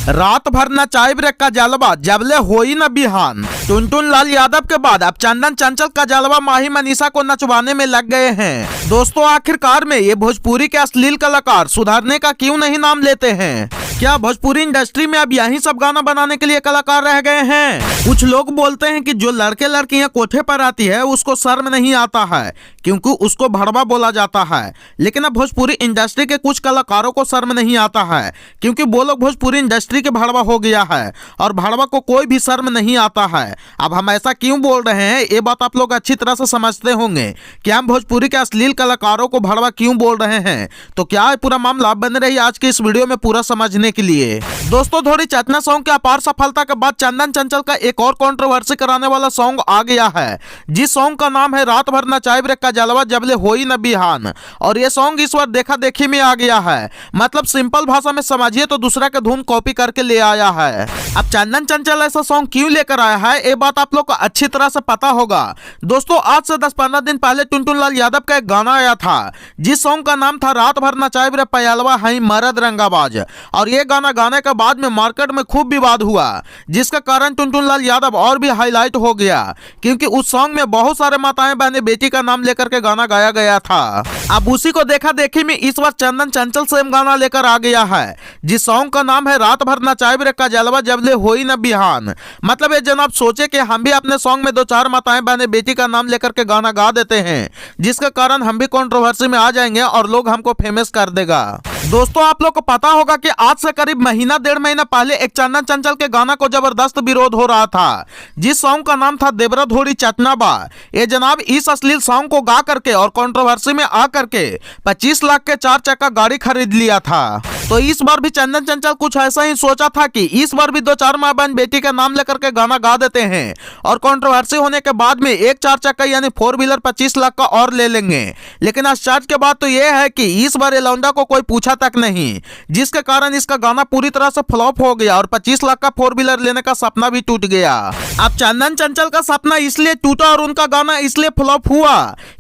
रात भर न चाय ब्रेक का जलवा जबले होई न बिहान। टुनटुन लाल यादव के बाद अब चंदन चंचल का जलवा माही मनीषा को नचवाने में लग गए हैं। दोस्तों आखिरकार में ये भोजपुरी के अश्लील कलाकार सुधारने का क्यों नहीं नाम लेते हैं? क्या भोजपुरी इंडस्ट्री में अब यही सब गाना बनाने के लिए कलाकार रह गए हैं? कुछ लोग बोलते हैं कि जो लड़के लड़कियां कोठे पर आती है उसको शर्म नहीं आता है क्योंकि उसको भड़वा बोला जाता है। लेकिन अब भोजपुरी इंडस्ट्री के कुछ कलाकारों को शर्म नहीं आता है क्योंकि वो लोग भोजपुरी इंडस्ट्री के भड़वा हो गया है और भड़वा को कोई भी शर्म नहीं आता है। अब हम ऐसा क्यों बोल रहे हैं ये बात आप लोग अच्छी तरह से समझते होंगे कि हम भोजपुरी के अश्लील कलाकारों को भड़वा क्यों बोल रहे हैं। तो क्या है पूरा मामला, बने रही आज की इस वीडियो में पूरा समझने के लिए। दोस्तों थोड़ी चटना सॉन्ग के अपार सफलता के बाद चंदन चंचल का एक और कंट्रोवर्सी कराने वाला सॉन्ग आ गया है, जिस सॉन्ग का नाम है रात भर न चाय ब्रेक का जलवा जबले होई न बिहान। और ये सॉन्ग इस बार देखा देखी में आ गया है, मतलब सिंपल भाषा में समझिए तो दूसरा के धुन कॉपी करके ले आया है। अब चंदन चंचल ऐसा सॉन्ग क्यों लेकर आया है ये बात आप लोग को अच्छी तरह से पता होगा। दोस्तों आज से 10-15 दिन पहले टुनटुन लाल यादव का एक गाना आया था जिस सॉन्ग का नाम था रात भर न चाय ब्रेक पयालवा है मरद रंगाबाज। और ये गाना गाने के बाद में मार्केट में खूब विवाद हुआ, जिसका कारण टुनटुन लाल यादव और भी हाईलाइट हो गया क्योंकि उस सॉन्ग में बहुत सारे माताएं बहनें बेटी का नाम लेकर के गाना गाया गया था। अब उसी को देखा देखी में इस बार चंदन चंचल सेम गाना लेकर आ गया है जिस सॉन्ग का नाम है रात भर न चाय ब्रेक का जलवा जबले होई न बिहान। मतलब ये जनाब सोचे कि हम भी अपने सॉन्ग में 2-4 माताएं बहनें बेटी का नाम लेकर के गाना गा देते हैं, जिसके कारण हम भी कंट्रोवर्सी में आ जाएंगे और लोग हमको फेमस कर देगा। दोस्तों आप लोग को पता होगा कि आज से करीब महीना 1.5 महीना पहले एक चंदन चंचल के गाना को जबरदस्त विरोध हो रहा था जिस सॉन्ग का नाम था देवरा धोड़ी चटनाबा। ये जनाब इस अश्लील सॉन्ग को गा करके और कंट्रोवर्सी में आ करके 25 लाख के 4 चक्का गाड़ी खरीद लिया था। तो इस बार भी चंदन चंचल कुछ ऐसा ही सोचा था कि इस बार भी 2-4 माँ बहन बेटी का नाम लेकर के गाना गा देते हैं और कंट्रोवर्सी होने के बाद में एक 4 चक्का यानी 4 व्हीलर 25 लाख का और ले लेंगे। लेकिन आश्चर्य के बात तो यह है कि इस बार ये लौंडा को कोई पूछा तक नहीं, जिसके कारण इसका गाना पूरी तरह से फ्लॉप हो गया और 25 लाख का 4 व्हीलर लेने का सपना भी टूट गया। अब चंदन चंचल का सपना इसलिए टूटा और उनका गाना इसलिए फ्लॉप हुआ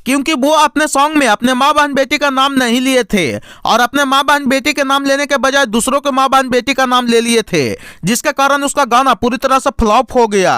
क्योंकि वो अपने सॉन्ग में अपने माँ बहन बेटी का नाम नहीं लिए थे और अपने माँ बहन बेटी के नाम लेने के बजाय दूसरों के माँ बहन बेटी का नाम ले लिए थे, जिसके कारण उसका गाना पूरी तरह से फ्लॉप हो गया।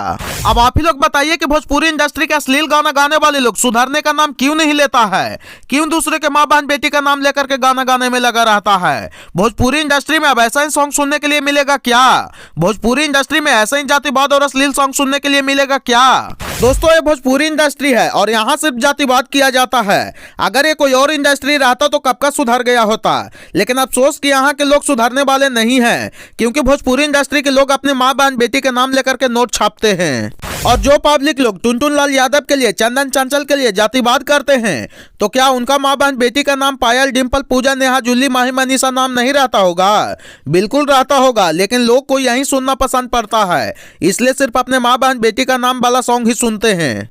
अब आप ही लोग बताइए कि भोजपुरी इंडस्ट्री के अश्लील गाना गाने वाले लोग सुधारने का नाम क्यों नहीं लेता है, क्यों दूसरे के माँ बहन बेटी का नाम लेकर के गाना गाने में लगा रहता है। भोजपुरी इंडस्ट्री में अब ऐसा ही सॉन्ग सुनने के लिए मिलेगा क्या? भोजपुरी इंडस्ट्री में ऐसा ही जातिवाद और अश्लील सॉन्ग सुनने के लिए मिलेगा क्या? दोस्तों ये भोजपुरी इंडस्ट्री है और यहाँ सिर्फ जातिवाद किया जाता है। अगर ये कोई और इंडस्ट्री रहता तो कब का सुधर गया होता, लेकिन अफसोस कि यहाँ के लोग सुधरने वाले नहीं हैं क्योंकि भोजपुरी इंडस्ट्री के लोग अपने माँ बहन बेटी के नाम लेकर के नोट छापते हैं। और जो पब्लिक लोग टुनटुन लाल यादव के लिए चंदन चंचल के लिए जातिवाद करते हैं तो क्या उनका माँ बहन बेटी का नाम पायल, डिंपल, पूजा, नेहा, जूली, माही, मनीषा नाम नहीं रहता होगा? बिल्कुल रहता होगा, लेकिन लोग को यही सुनना पसंद पड़ता है, इसलिए सिर्फ अपने माँ बहन बेटी का नाम वाला सॉन्ग ही सुनते हैं।